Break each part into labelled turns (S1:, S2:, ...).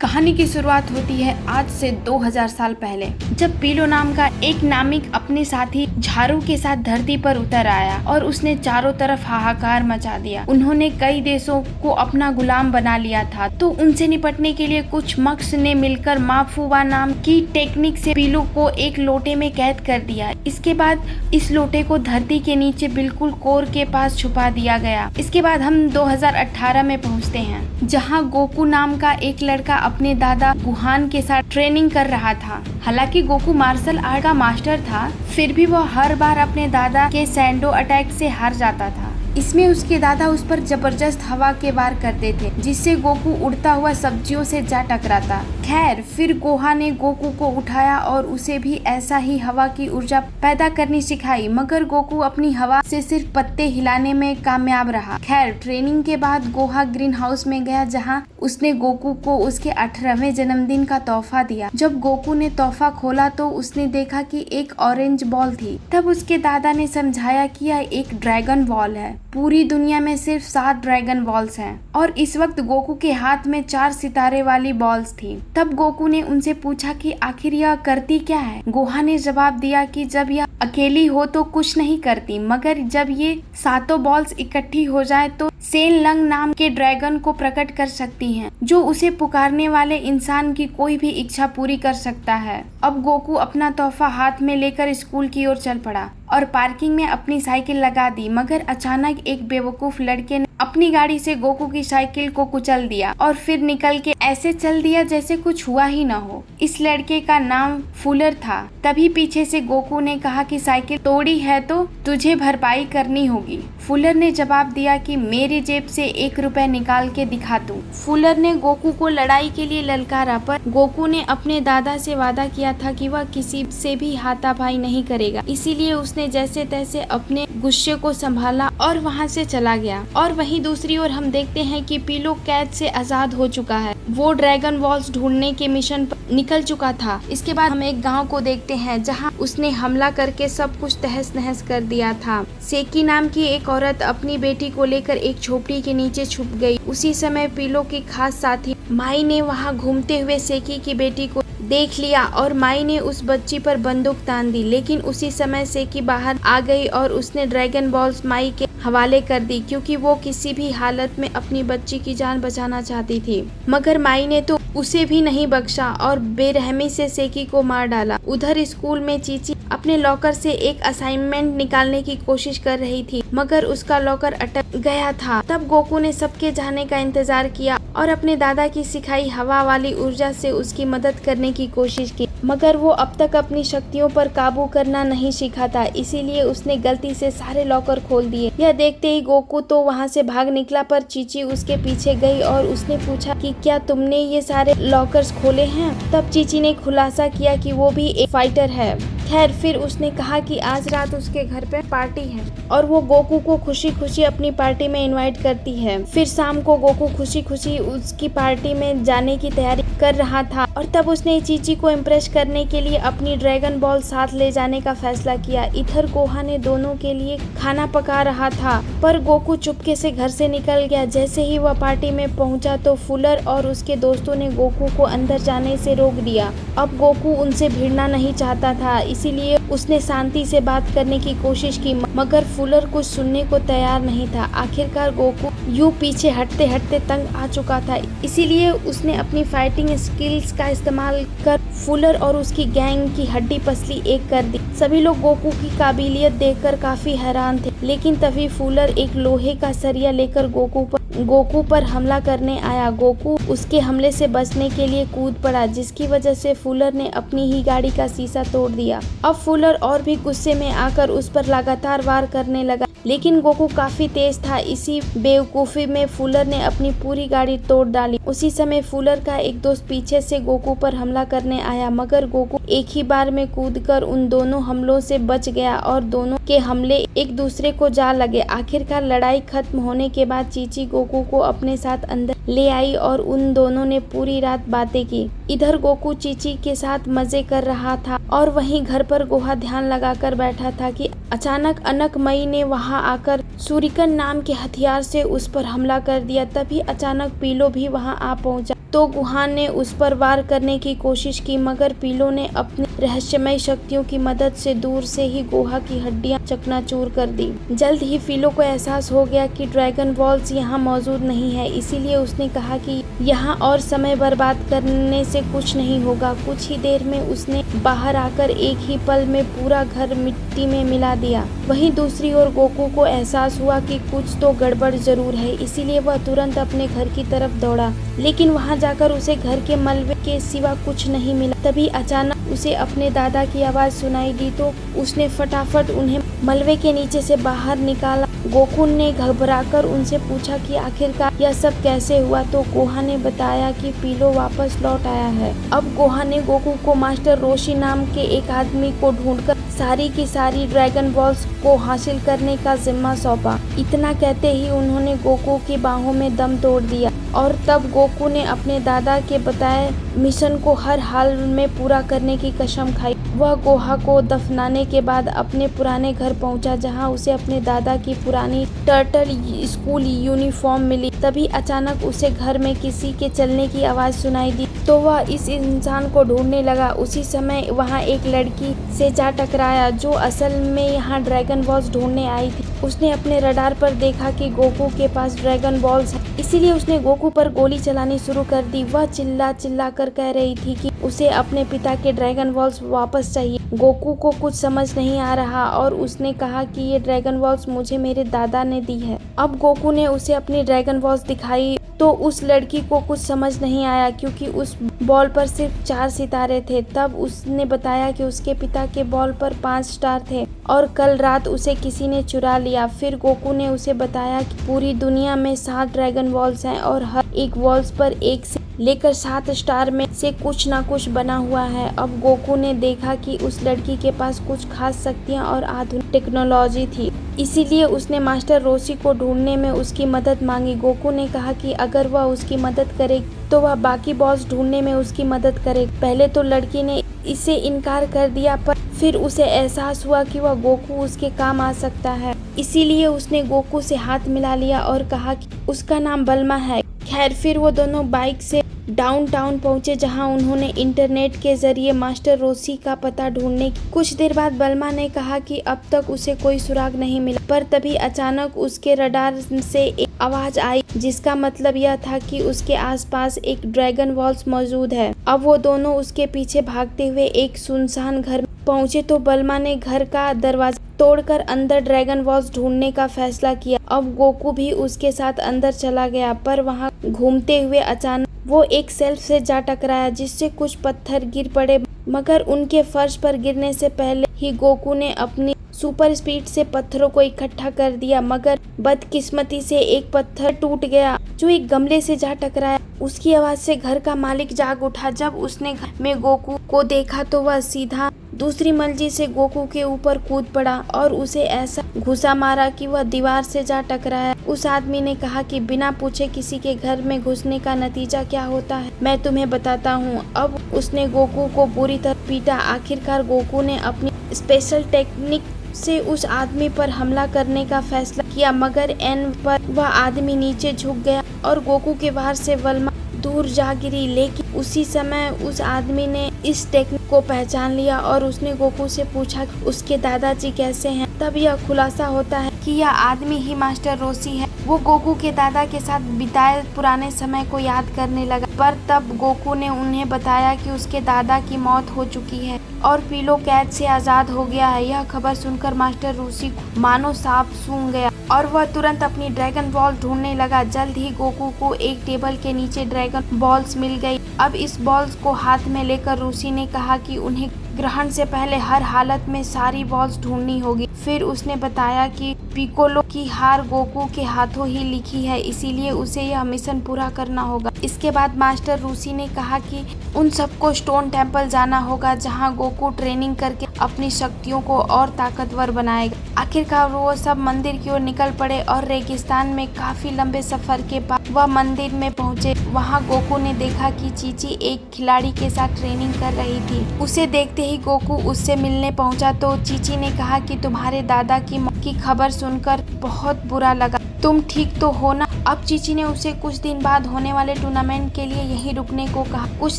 S1: कहानी की शुरुआत होती है आज से 2000 साल पहले, जब पीलो नाम का एक नामिक अपने साथी झारू के साथ धरती पर उतर आया और उसने चारों तरफ हाहाकार मचा दिया। उन्होंने कई देशों को अपना गुलाम बना लिया था, तो उनसे निपटने के लिए कुछ मक्स ने मिलकर माफुवा नाम की टेक्निक से पीलो को एक लोटे में कैद कर दिया। इसके बाद इस लोटे को धरती के नीचे बिल्कुल कोर के पास छुपा दिया गया। इसके बाद हम 2018 में पहुँचते हैं, जहाँ गोकू नाम का एक लड़का अपने दादा गुहान के साथ ट्रेनिंग कर रहा था। हालांकि गोकू मार्शल आर्ट का मास्टर था, फिर भी वह हर बार अपने दादा के सैंडो अटैक से हार जाता था। इसमें उसके दादा उस पर जबरदस्त हवा के वार करते थे, जिससे गोकू उड़ता हुआ सब्जियों से जा टकराता। खैर, फिर गोहा ने गोकू को उठाया और उसे भी ऐसा ही हवा की ऊर्जा पैदा करनी सिखाई, मगर गोकू अपनी हवा से सिर्फ पत्ते हिलाने में कामयाब रहा। खैर, ट्रेनिंग के बाद गोहा ग्रीन हाउस में गया, जहाँ उसने गोकू को उसके 18वें जन्मदिन का तोहफा दिया। जब गोकू ने तोहफा खोला तो उसने देखा कि एक ऑरेंज बॉल थी। तब उसके दादा ने समझाया कि यह एक ड्रैगन बॉल है। पूरी दुनिया में सिर्फ 7 ड्रैगन बॉल्स हैं और इस वक्त गोकू के हाथ में 4 सितारे वाली बॉल्स थी। तब गोकू ने उनसे पूछा कि आखिर यह करती क्या है। गोहा ने जवाब दिया कि जब यह अकेली हो तो कुछ नहीं करती, मगर जब ये सातों बॉल्स इकट्ठी हो जाए तो सेन लंग नाम के ड्रैगन को प्रकट कर सकती हैं, जो उसे पुकारने वाले इंसान की कोई भी इच्छा पूरी कर सकता है। अब गोकू अपना तोहफा हाथ में लेकर स्कूल की ओर चल पड़ा और पार्किंग में अपनी साइकिल लगा दी, मगर अचानक एक बेवकूफ लड़के ने अपनी गाड़ी से गोकू की साइकिल को कुचल दिया और फिर निकल के ऐसे चल दिया जैसे कुछ हुआ ही न हो। इस लड़के का नाम फुलर था। तभी पीछे से गोकू ने कहा कि साइकिल तोड़ी है तो तुझे भरपाई करनी होगी। फुलर ने जवाब दिया कि मेरी जेब से 1 रुपए निकाल के दिखा तू। फुलर ने गोकू को लड़ाई के लिए ललकारा, पर गोकू ने अपने दादा से वादा किया था कि वह किसी से भी हाथापाई नहीं करेगा। इसीलिए उसने जैसे तैसे अपने गुस्से को संभाला और वहां से चला गया। और वहीं दूसरी ओर हम देखते हैं कि पीलो कैद से आजाद हो चुका है। वो ड्रैगन बॉल्स ढूंढने के मिशन पर निकल चुका था। इसके बाद हम एक गांव को देखते हैं, जहां उसने हमला करके सब कुछ तहस नहस कर दिया था। सेकी नाम की एक औरत अपनी बेटी को लेकर एक झोपड़ी के नीचे छुप गई। उसी समय पीलो की खास साथी माई ने वहां घूमते हुए सेकी की बेटी को देख लिया और माई ने उस बच्ची पर बंदूक तान दी। लेकिन उसी समय सेकी बाहर आ गई और उसने ड्रैगन बॉल्स माई के हवाले कर दी, क्योंकि वो किसी भी हालत में अपनी बच्ची की जान बचाना चाहती थी। मगर माई ने तो उसे भी नहीं बख्शा और बेरहमी से सेकी को मार डाला। उधर स्कूल में चीची अपने लॉकर से एक असाइनमेंट निकालने की कोशिश कर रही थी, मगर उसका लॉकर अटक गया था। तब गोकू ने सबके जाने का इंतजार किया और अपने दादा की सिखाई हवा वाली ऊर्जा से उसकी मदद करने की कोशिश की, मगर वो अब तक अपनी शक्तियों पर काबू करना नहीं सीखा था। इसीलिए उसने गलती से सारे लॉकर खोल दिए। यह देखते ही गोकू तो वहाँ से भाग निकला, पर चीची उसके पीछे गई और उसने पूछा कि क्या तुमने ये सारे लॉकर्स खोले हैं। तब चीची ने खुलासा किया कि वो भी एक फाइटर है। खैर, फिर उसने कहा कि आज रात उसके घर पे पार्टी है और वो गोकू को खुशी खुशी अपनी पार्टी में इनवाइट करती है। फिर शाम को गोकू खुशी खुशी उसकी पार्टी में जाने की तैयारी कर रहा था और तब उसने चीची को इम्प्रेस करने के लिए अपनी ड्रैगन बॉल साथ ले जाने का फैसला किया। इधर गोहा ने दोनों के लिए खाना पका रहा था, पर गोकू चुपके से घर से निकल गया। जैसे ही वह पार्टी में पहुंचा तो फुलर और उसके दोस्तों ने गोकू को अंदर जाने से रोक दिया। अब गोकू उनसे भिड़ना नहीं चाहता था, इसीलिए उसने शांति से बात करने की कोशिश की, मगर फुलर कुछ सुनने को तैयार नहीं था। आखिरकार गोकू यूं पीछे हटते हटते तंग आ चुका था, इसीलिए उसने अपनी फाइटिंग स्किल्स का इस्तेमाल कर फुलर और उसकी गैंग की हड्डी पसली एक कर दी। सभी लोग गोकू की काबिलियत देखकर काफी हैरान थे, लेकिन तभी फुलर एक लोहे का सरिया लेकर गोकू पर हमला करने आया। गोकू उसके हमले से बचने के लिए कूद पड़ा, जिसकी वजह से फुलर ने अपनी ही गाड़ी का शीशा तोड़ दिया। अब फुलर और भी गुस्से में आकर उस पर लगातार वार करने लगा, लेकिन गोकू काफी तेज था। इसी बेवकूफी में फुलर ने अपनी पूरी गाड़ी तोड़ डाली। उसी समय फुलर का एक दोस्त पीछे से गोकू पर हमला करने आया, मगर गोकू एक ही बार में कूदकर उन दोनों हमलों से बच गया और दोनों के हमले एक दूसरे को जा लगे। आखिरकार लड़ाई खत्म होने के बाद चीची गोकू को अपने साथ अंदर ले आई और उन दोनों ने पूरी रात बातें की। इधर गोकू चीची के साथ मजे कर रहा था और वहीं घर पर गोहा ध्यान लगाकर बैठा था कि अचानक अनक मई ने वहां वहां आकर सूरिकन नाम के हथियार से उस पर हमला कर दिया। तभी अचानक पीलो भी वहां आ पहुंचा तो गुहान ने उस पर वार करने की कोशिश की, मगर पीलो ने अपनी रहस्यमय शक्तियों की मदद से दूर से ही गुहा की हड्डियां चकनाचूर कर दी। जल्द ही पीलो को एहसास हो गया कि ड्रैगन बॉल्स यहाँ मौजूद नहीं है, इसीलिए उसने कहा कि यहाँ और समय बर्बाद करने से कुछ नहीं होगा। कुछ ही देर में उसने बाहर आकर एक ही पल में पूरा घर मिट्टी में मिला दिया। वहीं दूसरी ओर गोकू को एहसास हुआ कि कुछ तो गड़बड़ जरूर है, इसीलिए वह तुरंत अपने घर की तरफ दौड़ा, लेकिन वहां जाकर उसे घर के मलबे के सिवा कुछ नहीं मिला। तभी अचानक उसे अपने दादा की आवाज सुनाई दी तो उसने फटाफट उन्हें मलबे के नीचे से बाहर निकाला। गोकू ने घबराकर उनसे पूछा कि आखिरकार यह सब कैसे हुआ, तो गोहा ने बताया कि पीलो वापस लौट आया है। अब गोहा ने गोकू को मास्टर रोशी नाम के एक आदमी को ढूंढकर सारी की सारी ड्रैगन बॉल्स को हासिल करने का जिम्मा सौंपा। इतना कहते ही उन्होंने गोकू की बाहों में दम तोड़ दिया और तब गोकू ने अपने दादा के बताए मिशन को हर हाल में पूरा करने की कसम खाई। वह गोहा को दफनाने के बाद अपने पुराने घर पहुंचा, जहां उसे अपने दादा की पुरानी टर्टल स्कूल यूनिफॉर्म मिली। तभी अचानक उसे घर में किसी के चलने की आवाज सुनाई दी तो वह इस इंसान को ढूंढने लगा। उसी समय वहां एक लड़की से जा टकराया जो असल में यहाँ ड्रैगन बॉल्स ढूंढने आई थी। उसने अपने रडार पर देखा कि गोकू के पास ड्रैगन बॉल्स है, इसीलिए उसने गोकू पर गोली चलानी शुरू कर दी। वह चिल्ला कर कह रही थी कि उसे अपने पिता के ड्रैगन बॉल्स वापस चाहिए। गोकू को कुछ समझ नहीं आ रहा और उसने कहा कि ये ड्रैगन बॉल्स मुझे मेरे दादा ने दी है। अब गोकू ने उसे अपनी ड्रैगन बॉल्स दिखाई तो उस लड़की को कुछ समझ नहीं आया, क्योंकि उस बॉल पर सिर्फ 4 सितारे थे। तब उसने बताया कि उसके पिता के बॉल पर 5 स्टार थे और कल रात उसे किसी ने चुरा लिया। फिर गोकू ने उसे बताया कि पूरी दुनिया में 7 ड्रैगन बॉल्स हैं और हर एक बॉल्स पर 1 से लेकर 7 स्टार में से कुछ ना कुछ बना हुआ है। अब गोकू ने देखा कि उस लड़की के पास कुछ खास शक्तियाँ और आधुनिक टेक्नोलॉजी थी, इसीलिए उसने मास्टर रोशी को ढूंढने में उसकी मदद मांगी। गोकू ने कहा कि अगर वह उसकी मदद करे तो वह बाकी बॉस ढूंढने में उसकी मदद करे। पहले तो लड़की ने इसे इनकार कर दिया, पर फिर उसे एहसास हुआ कि वह गोकू उसके काम आ सकता है, इसीलिए उसने गोकू से हाथ मिला लिया और कहा कि उसका नाम बल्मा है। खैर, फिर वो दोनों बाइक से डाउनटाउन पहुंचे, जहां उन्होंने इंटरनेट के जरिए मास्टर रोशी का पता ढूंढने की। कुछ देर बाद बल्मा ने कहा कि अब तक उसे कोई सुराग नहीं मिला, पर तभी अचानक उसके रडार से एक आवाज आई, जिसका मतलब यह था कि उसके आसपास एक ड्रैगन बॉल्स मौजूद है। अब वो दोनों उसके पीछे भागते हुए एक सुनसान घर पहुंचे तो बल्मा ने घर का दरवाजा तोड़कर अंदर ड्रैगन बॉल्स ढूंढने का फैसला किया। अब गोकू भी उसके साथ अंदर चला गया, पर वहां घूमते हुए अचानक वो एक शेल्फ से जा टकराया, जिससे कुछ पत्थर गिर पड़े, मगर उनके फर्श पर गिरने से पहले ही गोकू ने अपनी सुपर स्पीड से पत्थरों को इकट्ठा कर दिया। मगर बदकिस्मती से एक पत्थर टूट गया जो एक गमले से जा टकराया। उसकी आवाज से घर का मालिक जाग उठा। जब उसने घर में गोकू को देखा तो वह सीधा दूसरी मंजिल से गोकू के ऊपर कूद पड़ा और उसे ऐसा घुसा मारा कि वह दीवार से जा टकराया। उस आदमी ने कहा कि बिना पूछे किसी के घर में घुसने का नतीजा क्या होता है मैं तुम्हें बताता हूँ। अब उसने गोकू को बुरी तरह पीटा। आखिरकार गोकू ने अपनी स्पेशल टेक्निक से उस आदमी पर हमला करने का फैसला किया, मगर एन पर वह आदमी नीचे झुक गया और गोकू के वार से बल्मा दूर जा गिरी। लेकिन उसी समय उस आदमी ने इस टेक्निक को पहचान लिया और उसने गोकू से पूछा कि उसके दादाजी कैसे हैं। तब यह खुलासा होता है कि यह आदमी ही मास्टर रोशी है। वो गोकू के दादा के साथ बिताए पुराने समय को याद करने लगा, पर तब गोकू ने उन्हें बताया कि उसके दादा की मौत हो चुकी है और पीलो कैद से आजाद हो गया है। यह खबर सुनकर मास्टर रोशी मानो सांप सूंघ गया और वह तुरंत अपनी ड्रैगन बॉल ढूंढने लगा। जल्द ही गोकू को एक टेबल के नीचे ड्रैगन बॉल्स मिल गई। अब इस बॉल्स को हाथ में लेकर रोशी ने कहा कि उन्हें ग्रहण से पहले हर हालत में सारी बॉल्स ढूंढनी होगी। फिर उसने बताया कि पिकोलो की हार गोकू के हाथों ही लिखी है, इसीलिए उसे यह मिशन पूरा करना होगा। इसके बाद मास्टर रोशी ने कहा कि उन सबको स्टोन टेम्पल जाना होगा, जहां गोकू ट्रेनिंग करके अपनी शक्तियों को और ताकतवर बनाएगा। आखिरकार वो सब मंदिर की ओर निकल पड़े और रेगिस्तान में काफी लंबे सफर के बाद वह मंदिर में पहुंचे। वहाँ गोकू ने देखा कि चीची एक खिलाड़ी के साथ ट्रेनिंग कर रही थी। उसे देखते ही गोकू उससे मिलने पहुंचा तो चीची ने कहा कि तुम्हारे दादा की मौत की खबर सुनकर बहुत बुरा लगा, तुम ठीक तो हो ना। अब चीची ने उसे कुछ दिन बाद होने वाले टूर्नामेंट के लिए यहीं रुकने को कहा। कुछ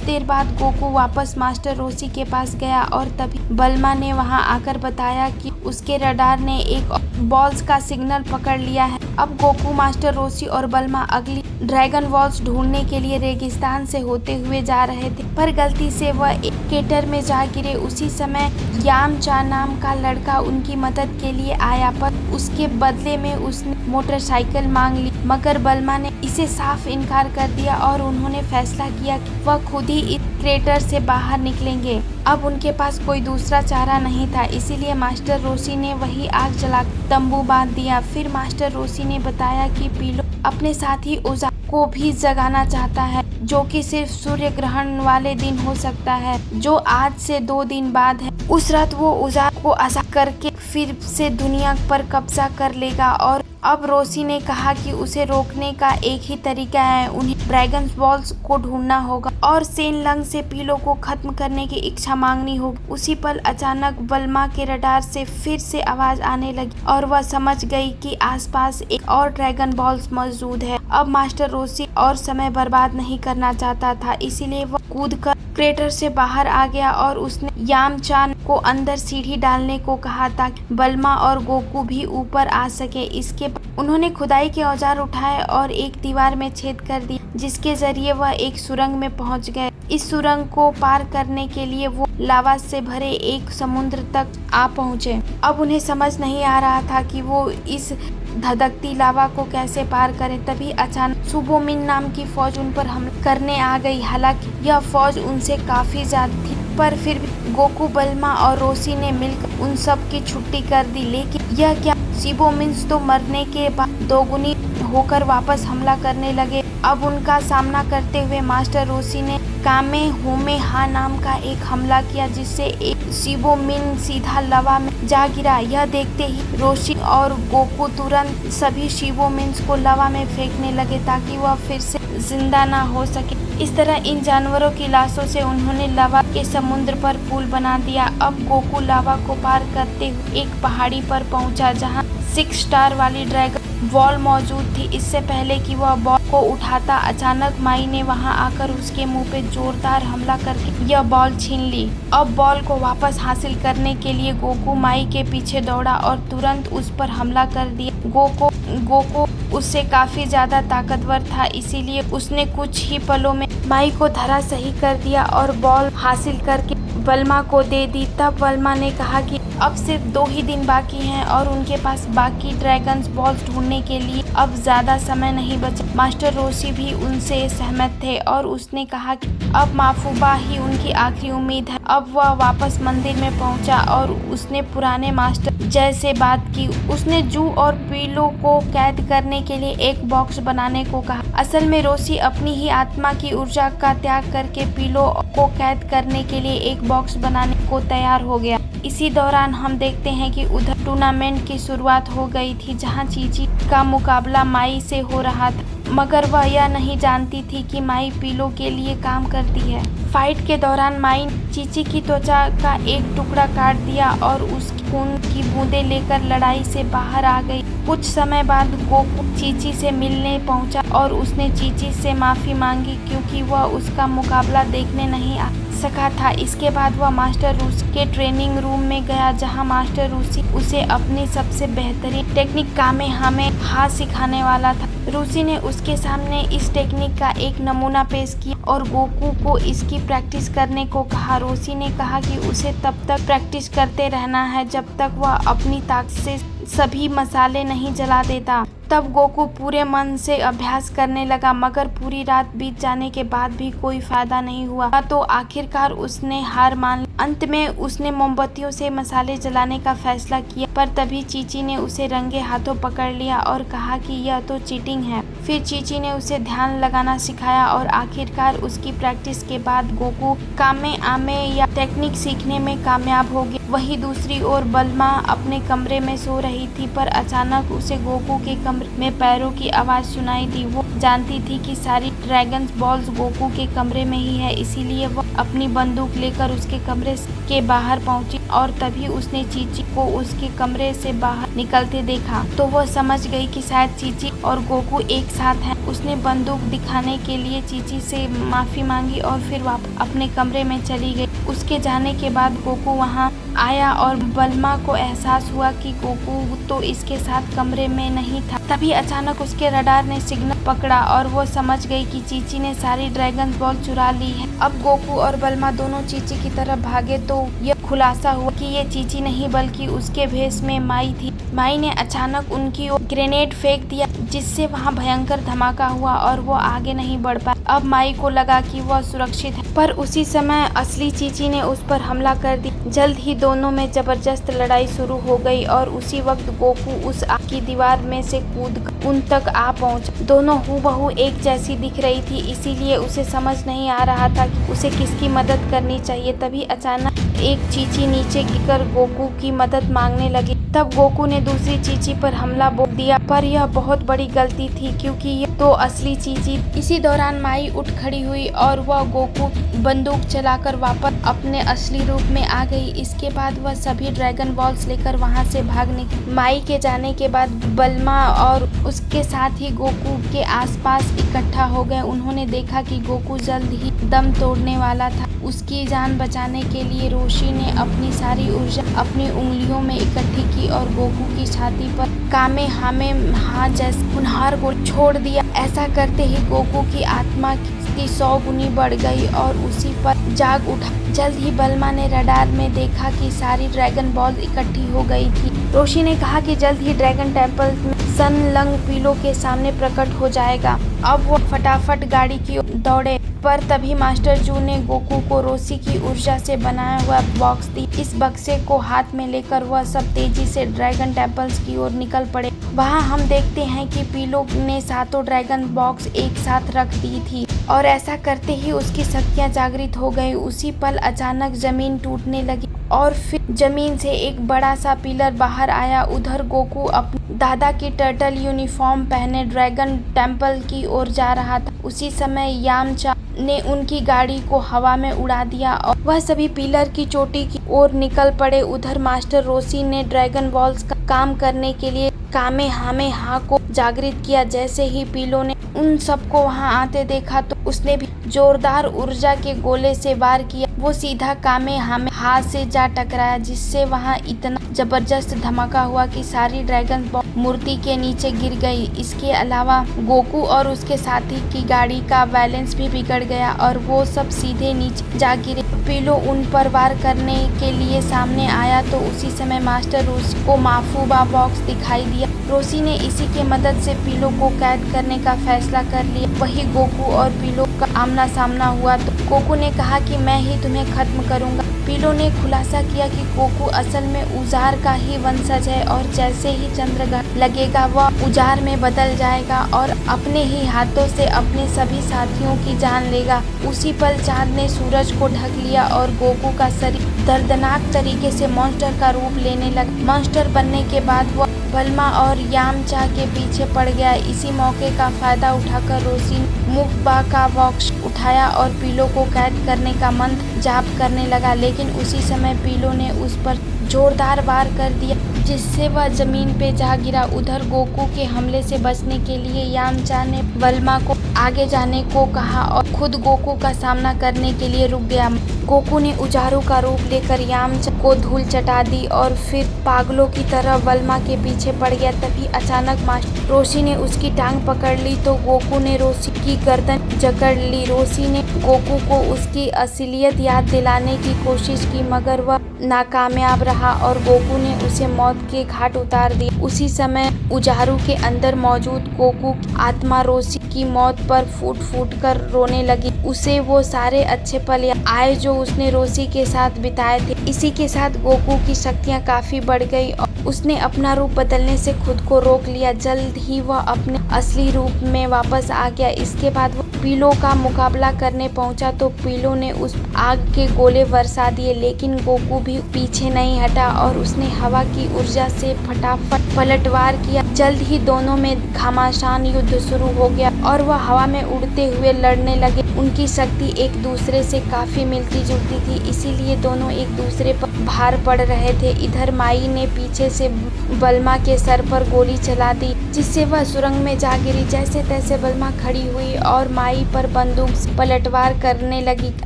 S1: देर बाद गोकू वापस मास्टर रोशी के पास गया और तभी बल्मा ने वहां आकर बताया कि उसके रडार ने एक बॉल्स का सिग्नल पकड़ लिया है। अब गोकू, मास्टर रोशी और बल्मा अगली ड्रैगन बॉल्स ढूंढने के लिए रेगिस्तान से होते हुए जा रहे थे, पर गलती से वह एक केटर में जा गिरे। उसी समय यामचा नाम का लड़का उनकी मदद के लिए आया, पर उसके बदले में उसने मोटरसाइकिल मांग ली, मगर बल्मा ने इसे साफ इनकार कर दिया और उन्होंने फैसला किया कि वह खुद ही इस क्रेटर से बाहर निकलेंगे। अब उनके पास कोई दूसरा चारा नहीं था, इसीलिए मास्टर रोशी ने वही आग जला तंबू बांध दिया। फिर मास्टर रोशी ने बताया कि पीलो अपने साथी ओजा को भी जगाना चाहता है, जो कि सिर्फ सूर्य ग्रहण वाले दिन हो सकता है, जो आज से 2 दिन बाद है। उस रात वो ओजा को आजाद करके फिर से दुनिया पर कब्जा कर लेगा। और अब रोशी ने कहा कि उसे रोकने का एक ही तरीका है, उन्हें ड्रैगन बॉल्स को ढूंढना होगा और सेन लंग से पीलो को खत्म करने की इच्छा मांगनी होगी। उसी पल अचानक बल्मा के रडार से फिर से आवाज आने लगी और वह समझ गई कि आसपास एक और ड्रैगन बॉल्स मौजूद है। अब मास्टर रोशी और समय बर्बाद नहीं करना चाहता था, इसीलिए वह कूदकर क्रेटर से बाहर आ गया और उसने यामचान को अंदर सीढ़ी डालने को कहा ताकि बल्मा और गोकू भी ऊपर आ सके। इसके बाद उन्होंने खुदाई के औजार उठाए और एक दीवार में छेद कर दी, जिसके जरिए वह एक सुरंग में पहुंच गए। इस सुरंग को पार करने के लिए वो लावा से भरे एक समुद्र तक आ पहुंचे। अब उन्हें समझ नहीं आ रहा था कि वो इस धधकती लावा को कैसे पार करें। तभी अचानक सुबोमिन नाम की फौज उन पर हमला करने आ गई। हालांकि यह फौज उनसे काफी ज्यादा थी, पर फिर भी गोकू, बल्मा और रोशी ने मिलकर उन सब की छुट्टी कर दी। लेकिन यह क्या, शिबोमिन्स तो मरने के बाद दोगुनी होकर वापस हमला करने लगे। अब उनका सामना करते हुए मास्टर रोशी ने कामे होमे हा नाम का एक हमला किया, जिससे एक शिबोमिन सीधा लवा में जा गिरा। यह देखते ही रोशी और गोकू तुरंत सभी शिबोमिन्स को लवा में फेंकने लगे ताकि वह फिर से जिंदा ना हो सके। इस तरह इन जानवरों की लाशों से उन्होंने लावा के समुद्र पर पुल बना दिया। अब गोकू लावा को पार करते हुए एक पहाड़ी पर पहुंचा, जहां 6 स्टार वाली ड्रैगन बॉल मौजूद थी। इससे पहले कि वह बॉल को उठाता, अचानक माई ने वहां आकर उसके मुंह पे जोरदार हमला करके यह बॉल छीन ली। अब बॉल को वापस हासिल करने के लिए गोकू माई के पीछे दौड़ा और तुरंत उस पर हमला कर दिया। गोकू उससे काफी ज्यादा ताकतवर था, इसीलिए उसने कुछ ही पलों में माई को धराशायी कर दिया और बॉल हासिल करके बल्मा को दे दी। तब बल्मा ने कहा कि अब सिर्फ 2 ही दिन बाकी हैं और उनके पास बाकी ड्रैगन्स बॉल्स ढूंढने के लिए अब ज्यादा समय नहीं बचा। मास्टर रोशी भी उनसे सहमत थे और उसने कहा कि अब माफूबा ही उनकी आखिरी उम्मीद है। अब वह वापस मंदिर में पहुंचा और उसने पुराने मास्टर जय से बात की। उसने जू और पीलो को कैद करने के लिए एक बॉक्स बनाने को कहा। असल में रोशी अपनी ही आत्मा की ऊर्जा का त्याग करके पीलो को कैद करने के लिए एक बॉक्स बनाने को तैयार हो गया। इसी दौरान हम देखते हैं कि उधर टूर्नामेंट की शुरुआत हो गई थी, जहां चीची का मुकाबला माई से हो रहा था, मगर वह यह नहीं जानती थी कि माई पीलो के लिए काम करती है। फाइट के दौरान माई ने चीची की त्वचा का एक टुकड़ा काट दिया और उसकी खून की बूंदें लेकर लड़ाई से बाहर आ गई। कुछ समय बाद गोकू चीची से मिलने पहुंचा और उसने चीची से माफी मांगी क्योंकि वह उसका मुकाबला देखने नहीं आ सका था। इसके बाद वह मास्टर रूसी के ट्रेनिंग रूम में गया, जहां मास्टर रूसी उसे अपनी सबसे बेहतरीन टेक्निक कामेहामेहा सिखाने वाला था। रूसी ने उसके सामने इस टेक्निक का एक नमूना पेश किया और गोकू को इसकी प्रैक्टिस करने को कहा। रूसी ने कहा कि उसे तब तक प्रैक्टिस करते रहना है जब तक वह अपनी ताकत से सभी मसाले नहीं जला देता। तब गोकू पूरे मन से अभ्यास करने लगा, मगर पूरी रात बीत जाने के बाद भी कोई फायदा नहीं हुआ। तो आखिरकार उसने हार मान ली। अंत में उसने मोमबत्तियों से मसाले जलाने का फैसला किया, पर तभी चीची ने उसे रंगे हाथों पकड़ लिया और कहा कि यह तो चीटिंग है। फिर चीची ने उसे ध्यान लगाना सिखाया और आखिरकार उसकी प्रैक्टिस के बाद गोकू कामेआमे या टेक्निक सीखने में कामयाब हो गया। वहीं दूसरी ओर बल्मा अपने कमरे में सो रही थी, पर अचानक उसे गोकू के कमरे में पैरों की आवाज सुनाई दी। वो जानती थी कि सारी ड्रैगन बॉल्स गोकू के कमरे में ही है, इसीलिए वो अपनी बंदूक लेकर उसके कमरे के बाहर पहुंची और तभी उसने चीची को उसके कमरे से बाहर निकलते देखा तो वो समझ गई कि शायद चीची और गोकू एक साथ हैं। उसने बंदूक दिखाने के लिए चीची से माफी मांगी और फिर वापस अपने कमरे में चली गई। उसके जाने के बाद गोकू वहां आया और बल्मा को एहसास हुआ कि गोकू तो इसके साथ कमरे में नहीं था। तभी अचानक उसके रडार ने सिग्नल पकड़ा और वो समझ गई कि चीची ने सारी ड्रैगन बॉल चुरा ली है। अब गोकू और बल्मा दोनों चीची की तरफ भागे तो यह खुलासा हुआ कि ये चीची नहीं बल्कि उसके भेष में माई थी। माई ने अचानक उनकी ओर ग्रेनेड फेंक दिया जिससे वहां भयंकर धमाका हुआ और वो आगे नहीं बढ़ पाए। अब माई को लगा कि वह सुरक्षित है, पर उसी समय असली चीची ने उस पर हमला कर दी। जल्द ही दोनों में जबरदस्त लड़ाई शुरू हो गई और उसी वक्त गोकू उस आग की दीवार में से कूद उन तक आ पहुंचा। दोनों हूबहू एक जैसी दिख रही थी, इसीलिए उसे समझ नहीं आ रहा था कि उसे किसकी मदद करनी चाहिए। तभी अचानक एक चीची नीचे गिरकर गोकू की मदद मांगने लगी। तब गोकू ने दूसरी चीची पर हमला बोल दिया, पर यह बहुत बड़ी गलती थी क्योंकि यह तो असली चीची। इसी दौरान माई उठ खड़ी हुई और वह गोकू बंदूक चलाकर वापस अपने असली रूप में आ गई। इसके बाद वह सभी ड्रैगन बॉल्स लेकर वहां से भाग निकली। माई के जाने के बाद बल्मा और उसके साथ ही गोकू के आसपास इकट्ठा हो गए। उन्होंने देखा कि गोकू जल्द ही दम तोड़ने वाला था। उसकी जान बचाने के लिए रोशी ने अपनी सारी ऊर्जा अपनी उंगलियों में इकट्ठी की और गोकू की छाती पर कामेहामेहा जैसे कुन्हार को छोड़ दिया। ऐसा करते ही गोकू की आत्मा की 100 गुनी बढ़ गई और उसी पर जाग उठा। जल्द ही बल्मा ने रडार में देखा कि सारी ड्रैगन बॉल इकट्ठी हो गई थी। रोशी ने कहा कि जल्द ही ड्रैगन टेम्पल में सन लंग पीलो के सामने प्रकट हो जाएगा। अब वो फटाफट गाड़ी की ओर दौड़े, पर तभी मास्टर जू ने गोकू को रोशी की ऊर्जा से बनाया हुआ बॉक्स दी। इस बक्से को हाथ में लेकर वह सब तेजी से ड्रैगन टेम्पल्स की ओर निकल पड़े। वहां हम देखते हैं कि पीलो ने 7 ड्रैगन बॉक्स एक साथ रख दी थी और ऐसा करते ही उसकी शक्तियां जागृत हो गई। उसी पल अचानक जमीन टूटने लगी और फिर जमीन से एक बड़ा सा पिलर बाहर आया। उधर गोकू अपने दादा की टर्टल यूनिफॉर्म पहने ड्रैगन टेम्पल की ओर जा रहा था। उसी समय यामचा ने उनकी गाड़ी को हवा में उड़ा दिया और वह सभी पिलर की चोटी की ओर निकल पड़े। उधर मास्टर रोशी ने ड्रैगन बॉल्स का काम करने के लिए कामेहामेहा को जागृत किया। जैसे ही पीलो ने उन सबको वहां आते देखा तो उसने भी जोरदार ऊर्जा के गोले से वार किया। वो सीधा कामेहामेहा से जा टकराया जिससे वहां इतना जबरदस्त धमाका हुआ कि सारी ड्रैगन बॉल मूर्ति के नीचे गिर गई। इसके अलावा गोकू और उसके साथी की गाड़ी का बैलेंस भी बिगड़ गया और वो सब सीधे नीचे जा गिरे। पीलो उन पर वार करने के लिए सामने आया तो उसी समय मास्टर रोशी को माफूबा बॉक्स दिखाई दिया। रोशी ने इसी के मदद से पीलो को कैद करने का फैसला कर लिया। वही गोकू और पीलो का आमना सामना हुआ तो गोकू ने कहा कि मैं ही तुम्हें खत्म करूंगा। पीलो ने खुलासा किया कि गोकू असल में उजार का ही वंशज है और जैसे ही चंद्रग्रहण लगेगा वह उजार में बदल जाएगा और अपने ही हाथों से अपने सभी साथियों की जान लेगा। उसी पल चांद ने सूरज को ढक लिया और गोकू का शरीर दर्दनाक तरीके से मॉन्स्टर का रूप लेने लगा। मॉन्स्टर बनने के बाद वह बल्मा और यामचा के पीछे पड़ गया। इसी मौके का फायदा उठाकर रोशी ने मुफ्बा का बॉक्स उठाया और पीलो को कैद करने का मंत्र जाप करने लगा, लेकिन उसी समय पीलो ने उस पर जोरदार वार कर दिया जिससे वह जमीन पे जा गिरा। उधर गोकू के हमले से बचने के लिए यामचा ने बल्मा को आगे जाने को कहा और खुद गोकू का सामना करने के लिए रुक गया। गोकू ने उजारू का रूप लेकर यामचा को धूल चटा दी और फिर पागलों की तरह बल्मा के पीछे पड़ गया। तभी अचानक मास्टर रोशी ने उसकी टांग पकड़ ली तो गोकू ने रोशी की गर्दन जकड़ ली। रोशी ने गोकू को उसकी असलियत याद दिलाने की कोशिश की मगर वह नाकामयाब रहा और गोकू ने उसे मौत के घाट उतार दिया। उसी समय उजारू के अंदर मौजूद गोकू की आत्मा रोशी की मौत पर फूट फूट कर रोने लगी। उसे वो सारे अच्छे पल आए जो उसने रोशी के साथ बिताए थे। इसी के साथ गोकू की शक्तियाँ काफी बढ़ गई और उसने अपना रूप बदलने से खुद को रोक लिया। जल्द ही वह अपने असली रूप में वापस आ गया। इसके बाद वो पीलो का मुकाबला करने पहुंचा तो पीलो ने उस आग के गोले बरसा दिए, लेकिन गोकू भी पीछे नहीं हटा और उसने हवा की ऊर्जा से फटाफट पलटवार किया। जल्द ही दोनों में घमासान युद्ध शुरू हो गया और वह हवा में उड़ते हुए लड़ने लगे। उनकी शक्ति एक दूसरे से काफी मिलती जुलती थी, इसीलिए दोनों एक दूसरे पर भार पड़ रहे थे। इधर माई ने पीछे से बलमा के सर पर गोली चला दी, जिससे वह सुरंग में जा गिरी। जैसे तैसे बलमा खड़ी हुई और माई पर बंदूक से पलटवार करने लगी।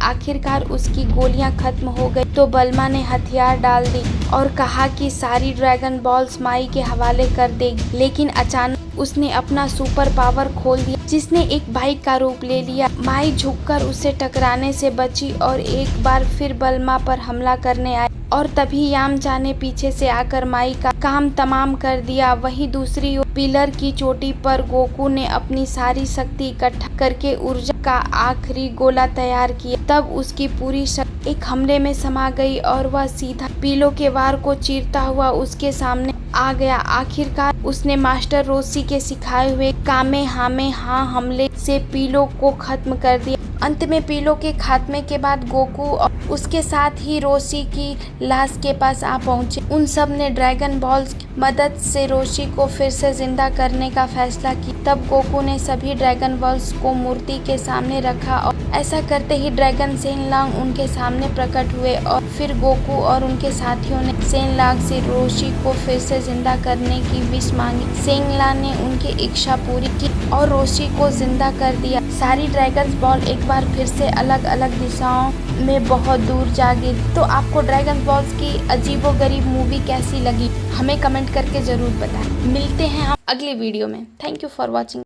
S1: आखिरकार उसकी गोलियां खत्म हो गई तो बलमा ने हथियार डाल दी और कहा कि सारी ड्रैगन बॉल्स माई के हवाले कर देगी। लेकिन अचानक उसने अपना सुपर पावर खोल दिया, जिसने एक बाइक का रूप ले लिया। माई झुककर उसे टकराने से बची और एक बार फिर बलमा पर हमला करने आई, और तभी यामचा ने पीछे से आकर माई का काम तमाम कर दिया। वहीं दूसरी ओर पिलर की चोटी पर गोकू ने अपनी सारी शक्ति इकट्ठा करके ऊर्जा का आखिरी गोला तैयार किया। तब उसकी पूरी शक्ति एक हमले में समा गई और वह सीधा पिलो के वार को चीरता हुआ उसके सामने आ गया। आखिरकार उसने मास्टर रोशी के सिखाए हुए कामेहामेहा हमले से पिलो को खत्म कर दिया। अंत में पिलो के खात्मे के बाद गोकू और उसके साथ ही रोशी की लाश के पास आ पहुंचे। उन सब ने ड्रैगन बॉल्स की मदद से रोशी को फिर से जिंदा करने का फैसला किया। तब गोकू ने सभी ड्रैगन बॉल्स को मूर्ति के सामने रखा और ऐसा करते ही ड्रैगन सेनलांग उनके सामने प्रकट हुए। और फिर गोकू और उनके साथियों ने सेनलांग से रोशी को फिर से जिंदा करने की विश मांगी। सेनलांग ने उनकी इच्छा पूरी की और रोशी को जिंदा कर दिया। सारी ड्रैगन बॉल एक बार फिर से अलग अलग दिशाओं में बहुत दूर जा गिरी। तो आपको ड्रैगन बॉल्स की अजीबोगरीब मूवी कैसी लगी, हमें कमेंट करके जरूर बताएं। मिलते हैं हम अगली वीडियो में। Thank you for watching.